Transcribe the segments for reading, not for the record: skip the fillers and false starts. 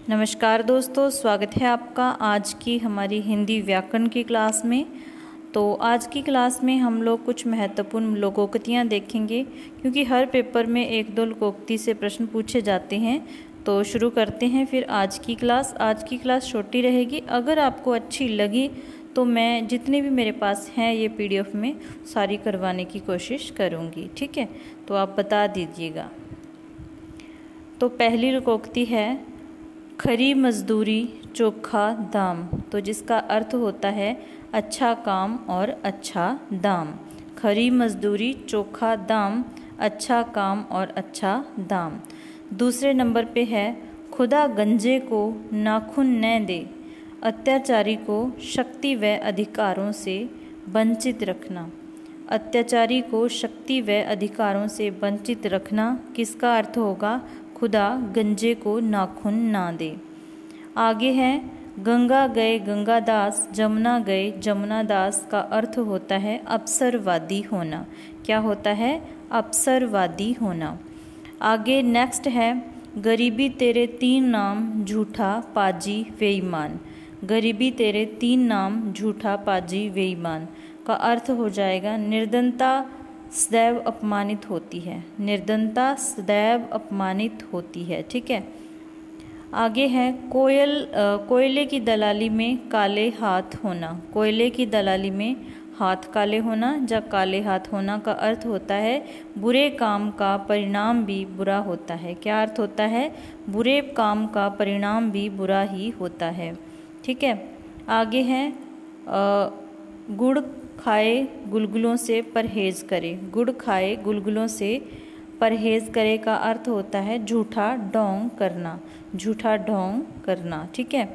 नमस्कार दोस्तों, स्वागत है आपका आज की हमारी हिंदी व्याकरण की क्लास में। तो आज की क्लास में हम लोग कुछ महत्वपूर्ण लोकोक्तियाँ देखेंगे, क्योंकि हर पेपर में एक दो लोकोक्ति से प्रश्न पूछे जाते हैं। तो शुरू करते हैं फिर आज की क्लास। आज की क्लास छोटी रहेगी, अगर आपको अच्छी लगी तो मैं जितने भी मेरे पास हैं ये PDF में सारी करवाने की कोशिश करूँगी, ठीक है। तो आप बता दीजिएगा। तो पहली लोकोक्ति है खरी मजदूरी चोखा दाम, तो जिसका अर्थ होता है अच्छा काम और अच्छा दाम। खरी मजदूरी चोखा दाम, अच्छा काम और अच्छा दाम। दूसरे नंबर पे है खुदा गंजे को नाखून न दे, अत्याचारी को शक्ति व अधिकारों से वंचित रखना। अत्याचारी को शक्ति व अधिकारों से वंचित रखना किसका अर्थ होगा? खुदा गंजे को नाखून ना दे। आगे है गंगा गए गंगादास, जमुना गए जमुनादास का अर्थ होता है अवसरवादी होना। क्या होता है? अवसरवादी होना। आगे नेक्स्ट है गरीबी तेरे तीन नाम झूठा पाजी बेईमान। गरीबी तेरे तीन नाम झूठा पाजी बेईमान का अर्थ हो जाएगा निर्धनता सदैव अपमानित होती है। निर्धनता सदैव अपमानित होती है, ठीक है। आगे है कोयले की दलाली में काले हाथ होना। कोयले की दलाली में हाथ काले होना या काले हाथ होना का अर्थ होता है बुरे काम का परिणाम भी बुरा होता है। क्या अर्थ होता है? बुरे काम का परिणाम भी बुरा ही होता है, ठीक है। आगे है गुड़ खाए गुलगुलों से परहेज करे। गुड़ खाए गुलगुलों से परहेज करे का अर्थ होता है झूठा ढोंग करना। झूठा ढोंग करना, ठीक है।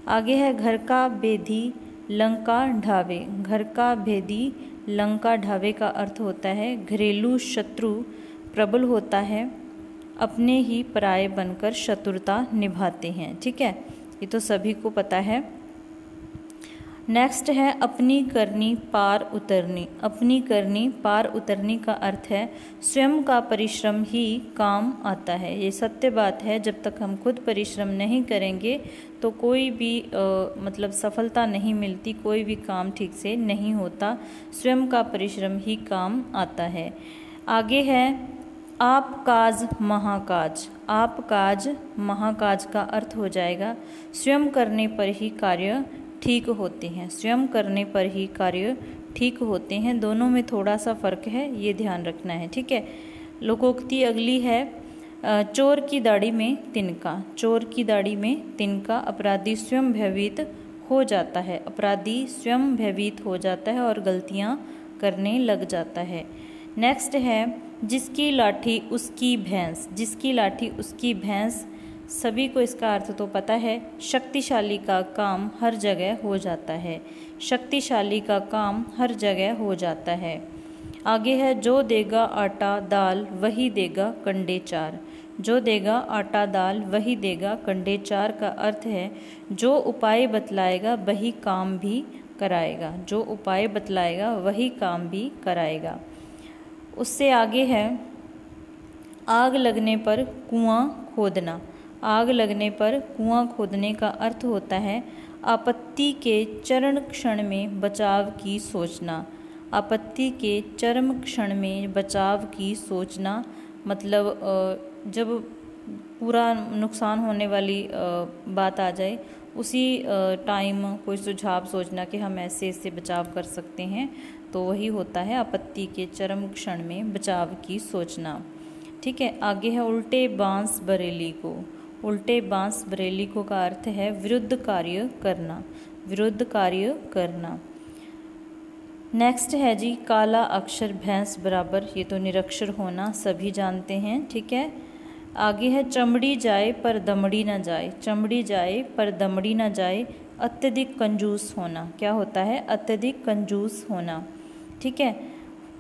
आगे है घर का भेदी लंका ढावे। घर का भेदी लंका ढावे का अर्थ होता है घरेलू शत्रु प्रबल होता है, अपने ही पराये बनकर शत्रुता निभाते हैं, ठीक है। ये तो सभी को पता है। नेक्स्ट है अपनी करनी पार उतरनी। अपनी करनी पार उतरनी का अर्थ है स्वयं का परिश्रम ही काम आता है। ये सत्य बात है, जब तक हम खुद परिश्रम नहीं करेंगे तो कोई भी मतलब सफलता नहीं मिलती, कोई भी काम ठीक से नहीं होता। स्वयं का परिश्रम ही काम आता है। आगे है आप काज महाकाज। आप काज महाकाज का अर्थ हो जाएगा स्वयं करने पर ही कार्य ठीक होते हैं। स्वयं करने पर ही कार्य ठीक होते हैं। दोनों में थोड़ा सा फर्क है, ये ध्यान रखना है, ठीक है। लोकोक्ति अगली है चोर की दाढ़ी में तिनका। चोर की दाढ़ी में तिनका, अपराधी स्वयं भयभीत हो जाता है। अपराधी स्वयं भयभीत हो जाता है और गलतियां करने लग जाता है। नेक्स्ट है जिसकी लाठी उसकी भैंस। जिसकी लाठी उसकी भैंस, सभी को इसका अर्थ तो पता है शक्तिशाली का काम हर जगह हो जाता है। शक्तिशाली का काम हर जगह हो जाता है। आगे है जो देगा आटा दाल वही देगा कंडे चार। जो देगा आटा दाल वही देगा कंडे चार का अर्थ है जो उपाय बतलाएगा वही काम भी कराएगा। जो उपाय बतलाएगा वही काम भी कराएगा। उससे आगे है आग लगने पर कुआं खोदना। आग लगने पर कुआं खोदने का अर्थ होता है आपत्ति के चरम क्षण में बचाव की सोचना। आपत्ति के चरम क्षण में बचाव की सोचना मतलब जब पूरा नुकसान होने वाली बात आ जाए उसी टाइम कोई सुझाव सोचना कि हम ऐसे इससे बचाव कर सकते हैं, तो वही होता है आपत्ति के चरम क्षण में बचाव की सोचना, ठीक है। आगे है उल्टे बांस बरेली को। उल्टे बांस बरेली को का अर्थ है विरुद्ध कार्य करना। विरुद्ध कार्य करना। नेक्स्ट है जी काला अक्षर भैंस बराबर, ये तो निरक्षर होना सभी जानते हैं, ठीक है। आगे है चमड़ी जाए पर दमड़ी ना जाए। चमड़ी जाए पर दमड़ी ना जाए, अत्यधिक कंजूस होना। क्या होता है? अत्यधिक कंजूस होना, ठीक है।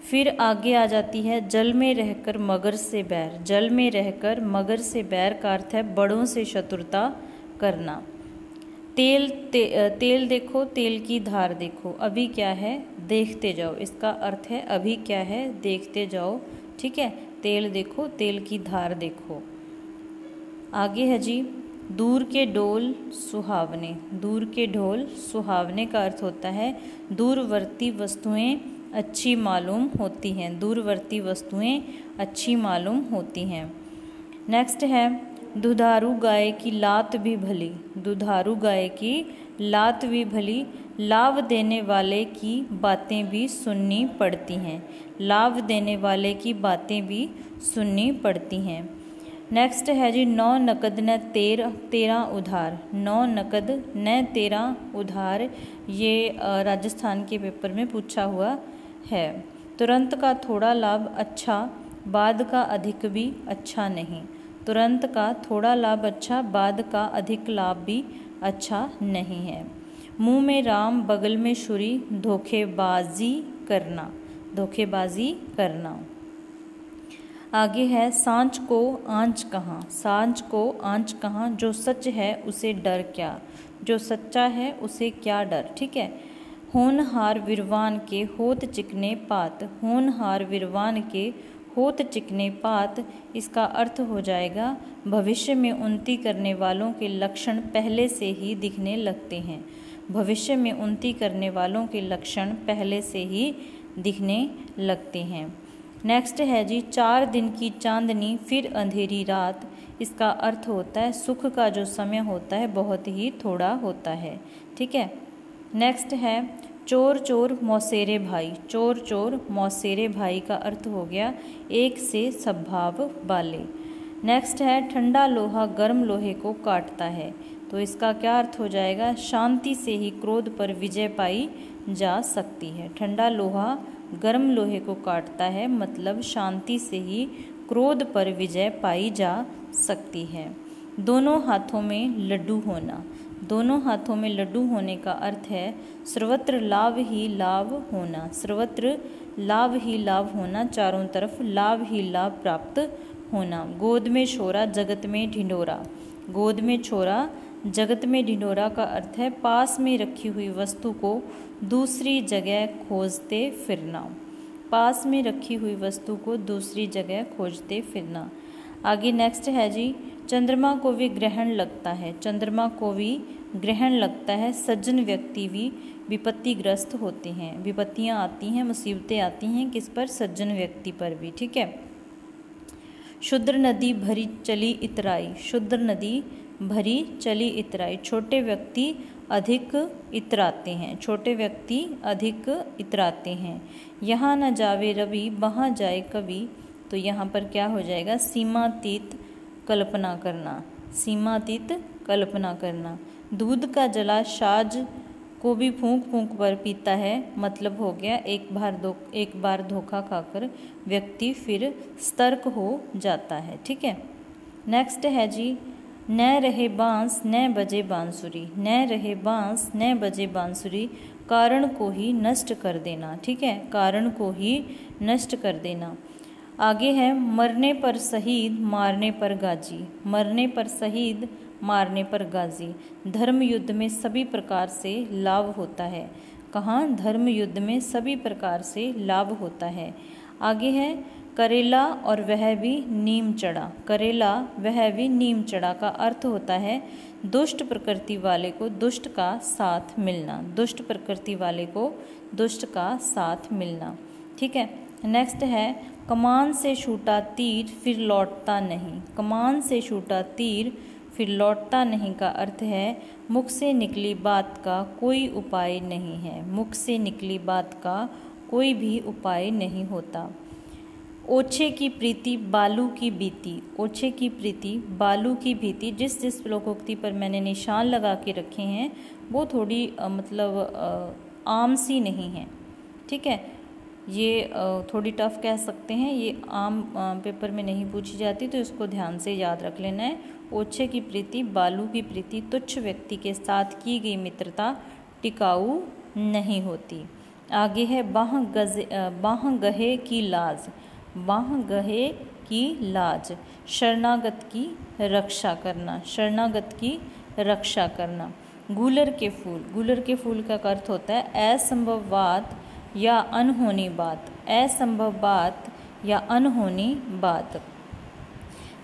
फिर आगे आ जाती है जल में रहकर मगर से बैर। जल में रहकर मगर से बैर का अर्थ है बड़ों से शत्रुता करना। तेल देखो तेल की धार देखो, अभी क्या है देखते जाओ, इसका अर्थ है अभी क्या है देखते जाओ, ठीक है। तेल देखो तेल की धार देखो। आगे है जी दूर के ढोल सुहावने, दूर के ढोल सुहावने का अर्थ होता है दूरवर्ती वस्तुएं अच्छी मालूम होती हैं, दूरवर्ती वस्तुएं अच्छी मालूम होती हैं। नेक्स्ट है दुधारू गाय की लात भी भली, दुधारू गाय की लात भी भली, लाभ देने वाले की बातें भी सुननी पड़ती हैं, लाभ देने वाले की बातें भी सुननी पड़ती हैं। नेक्स्ट है जी 9 नकद न 13 उधार, 9 नकद न 13 उधार, ये राजस्थान के पेपर में पूछा हुआ है। तुरंत का थोड़ा लाभ अच्छा, बाद का अधिक भी अच्छा नहीं, तुरंत का थोड़ा लाभ अच्छा, बाद का अधिक लाभ भी अच्छा नहीं है। मुंह में राम बगल में छुरी, धोखेबाजी करना, धोखेबाजी करना। आगे है सांझ को आंच कहाँ, सांझ को आंच कहाँ, जो सच है उसे डर क्या, जो सच्चा है उसे क्या डर। ठीक है। होनहार विरवान के होत चिकने पात, होनहार विरवान के होत चिकने पात, इसका अर्थ हो जाएगा भविष्य में उन्नति करने वालों के लक्षण पहले से ही दिखने लगते हैं, भविष्य में उन्नति करने वालों के लक्षण पहले से ही दिखने लगते हैं। नेक्स्ट है जी 4 दिन की चांदनी फिर अंधेरी रात, इसका अर्थ होता है सुख का जो समय होता है बहुत ही थोड़ा होता है। ठीक है। नेक्स्ट है चोर चोर मौसेरे भाई, चोर चोर मौसेरे भाई का अर्थ हो गया एक से स्वभाव वाले। नेक्स्ट है ठंडा लोहा गर्म लोहे को काटता है, तो इसका क्या अर्थ हो जाएगा शांति से ही क्रोध पर विजय पाई जा सकती है, ठंडा लोहा गर्म लोहे को काटता है मतलब शांति से ही क्रोध पर विजय पाई जा सकती है। दोनों हाथों में लड्डू होना, दोनों हाथों में लड्डू होने का अर्थ है सर्वत्र लाभ ही लाभ होना, सर्वत्र लाभ ही लाभ होना, चारों तरफ लाभ ही लाभ प्राप्त होना। गोद में छोरा जगत में ढिंढोरा, गोद में छोरा जगत में ढिंढोरा का अर्थ है पास में रखी हुई वस्तु को दूसरी जगह खोजते फिरना, पास में रखी हुई वस्तु को दूसरी जगह खोजते फिरना। आगे नेक्स्ट है जी चंद्रमा को भी ग्रहण लगता है, चंद्रमा को भी ग्रहण लगता है, सज्जन व्यक्ति भी विपत्तिग्रस्त होते हैं, विपत्तियां आती हैं, मुसीबतें आती हैं किस पर, सज्जन व्यक्ति पर भी। ठीक है। शुद्र नदी भरी चली इतराई, शुद्र नदी भरी चली इतराई, छोटे व्यक्ति अधिक इतराते हैं, छोटे व्यक्ति अधिक इतराते हैं। यहाँ न जावे रवि वहाँ जाए कवि, तो यहाँ पर क्या हो जाएगा सीमातीत कल्पना करना, सीमातीत कल्पना करना। दूध का जला साज को भी फूंक फूंक पर पीता है, मतलब हो गया एक बार धोखा खाकर व्यक्ति फिर सतर्क हो जाता है। ठीक है। नेक्स्ट है जी न रहे बांस न बजे बांसुरी, न रहे बांस न बजे बांसुरी, कारण को ही नष्ट कर देना। ठीक है। कारण को ही नष्ट कर देना। आगे है मरने पर शहीद मारने पर गाजी, मरने पर शहीद मारने पर गाजी। धर्म युद्ध में सभी प्रकार से लाभ होता है, कहाँ धर्म युद्ध में सभी प्रकार से लाभ होता है। आगे है करेला और वह भी नीम चढ़ा, करेला वह भी नीम चढ़ा का अर्थ होता है दुष्ट प्रकृति वाले को दुष्ट का साथ मिलना, दुष्ट प्रकृति वाले को दुष्ट का साथ मिलना। ठीक है। नेक्स्ट है कमान से छूटा तीर फिर लौटता नहीं, कमान से छूटा तीर फिर लौटता नहीं का अर्थ है मुख से निकली बात का कोई उपाय नहीं है, मुख से निकली बात का कोई भी उपाय नहीं होता। ओछे की प्रीति बालू की बीती, ओछे की प्रीति बालू की भीति, जिस जिस श्लोकोक्ति पर मैंने निशान लगा के रखे हैं वो थोड़ी आम सी नहीं है। ठीक है। ये थोड़ी टफ कह सकते हैं, ये आम पेपर में नहीं पूछी जाती, तो इसको ध्यान से याद रख लेना है। ओछे की प्रीति बालू की प्रीति, तुच्छ व्यक्ति के साथ की गई मित्रता टिकाऊ नहीं होती। आगे है बाह गहे की लाज, बाह गहे की लाज, शरणागत की रक्षा करना, शरणागत की रक्षा करना। गूलर के फूल, गूलर के फूल का अर्थ होता है असंभव बात या अनहोनी बात, असंभव बात या अनहोनी बात।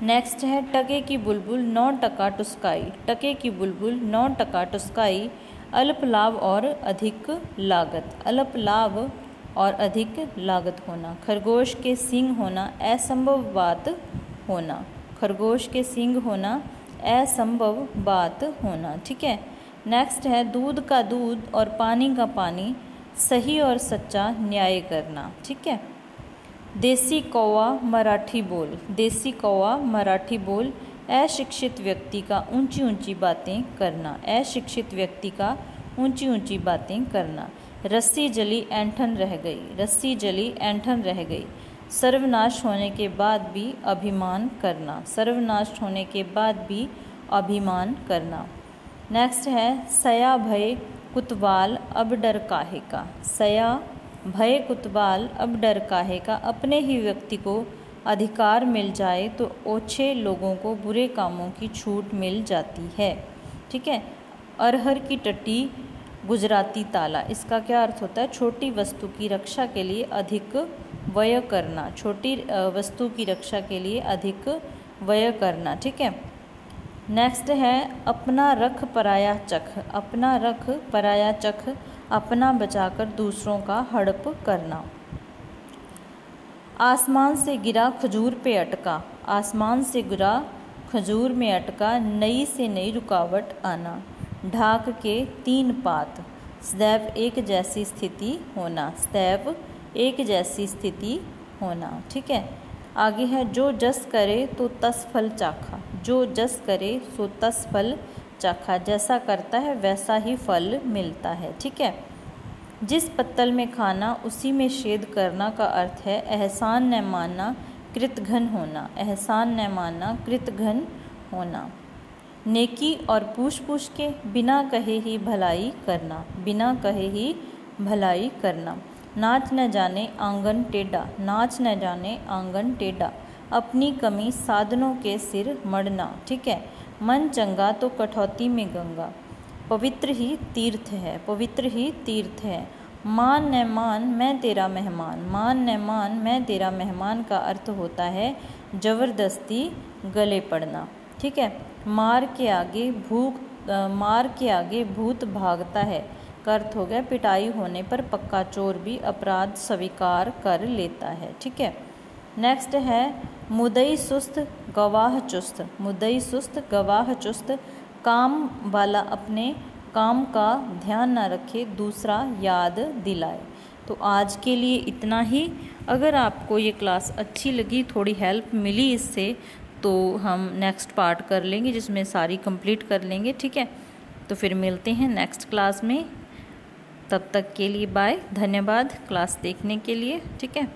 नेक्स्ट है टके की बुलबुल 9 टका टुस्काई। टके की बुलबुल 9 टका टुस्काई। अल्प लाभ और अधिक लागत। अल्प लाभ और अधिक लागत होना। खरगोश के सींग होना असंभव बात होना। खरगोश के सींग होना असंभव बात होना। ठीक है। नेक्स्ट है दूध का दूध और पानी का पानी, सही और सच्चा न्याय करना। ठीक है। देसी कौवा मराठी बोल। देसी कौवा मराठी बोल। अशिक्षित व्यक्ति का ऊंची ऊंची बातें करना। अशिक्षित व्यक्ति का ऊंची ऊंची बातें करना। रस्सी जली ऐंठन रह गई। रस्सी जली ऐंठन रह गई। सर्वनाश होने के बाद भी अभिमान करना। सर्वनाश होने के बाद भी अभिमान करना। नेक्स्ट है सया भय कुतवाल अब डर काहे का। सया भय कुतवाल अब डर काहे का। अपने ही व्यक्ति को अधिकार मिल जाए तो ओछे लोगों को बुरे कामों की छूट मिल जाती है। ठीक है। अरहर की टट्टी गुजराती ताला, इसका क्या अर्थ होता है? छोटी वस्तु की रक्षा के लिए अधिक व्यय करना। छोटी वस्तु की रक्षा के लिए अधिक व्यय करना। ठीक है। नेक्स्ट है अपना रख पराया चख। अपना रख पराया चख, अपना बचाकर दूसरों का हड़प करना। आसमान से गिरा खजूर पे अटका। आसमान से गिरा खजूर में अटका, नई से नई रुकावट आना। ढाक के 3 पात, सदैव एक जैसी स्थिति होना। सदैव एक जैसी स्थिति होना। ठीक है। आगे है जो जस करे तो तस फल चाखा। जो जस करे सो तस फल चाखा, जैसा करता है वैसा ही फल मिलता है। ठीक है। जिस पत्तल में खाना उसी में छेद करना का अर्थ है एहसान न मानना कृतघ्न होना। एहसान न मानना कृतघ्न होना। नेकी और पूछ पूछ के बिना कहे ही भलाई करना। बिना कहे ही भलाई करना। नाच न जाने आंगन टेढ़ा। नाच न जाने आंगन टेढ़ा। अपनी कमी साधनों के सिर मढ़ना। ठीक है। मन चंगा तो कठौती में गंगा। पवित्र ही तीर्थ है। पवित्र ही तीर्थ है। मान न मान मैं तेरा मेहमान। मान न मान मैं तेरा मेहमान का अर्थ होता है जबरदस्ती गले पड़ना। ठीक है। मार के आगे भूत भागता है का अर्थ हो गया पिटाई होने पर पक्का चोर भी अपराध स्वीकार कर लेता है। ठीक है। नेक्स्ट है मुदई सुस्त गवाह चुस्त। मुदई सुस्त गवाह चुस्त, काम वाला अपने काम का ध्यान न रखे दूसरा याद दिलाए। तो आज के लिए इतना ही। अगर आपको ये क्लास अच्छी लगी, थोड़ी हेल्प मिली इससे, तो हम नेक्स्ट पार्ट कर लेंगे जिसमें सारी कंप्लीट कर लेंगे। ठीक है। तो फिर मिलते हैं नेक्स्ट क्लास में। तब तक के लिए बाय। धन्यवाद क्लास देखने के लिए। ठीक है।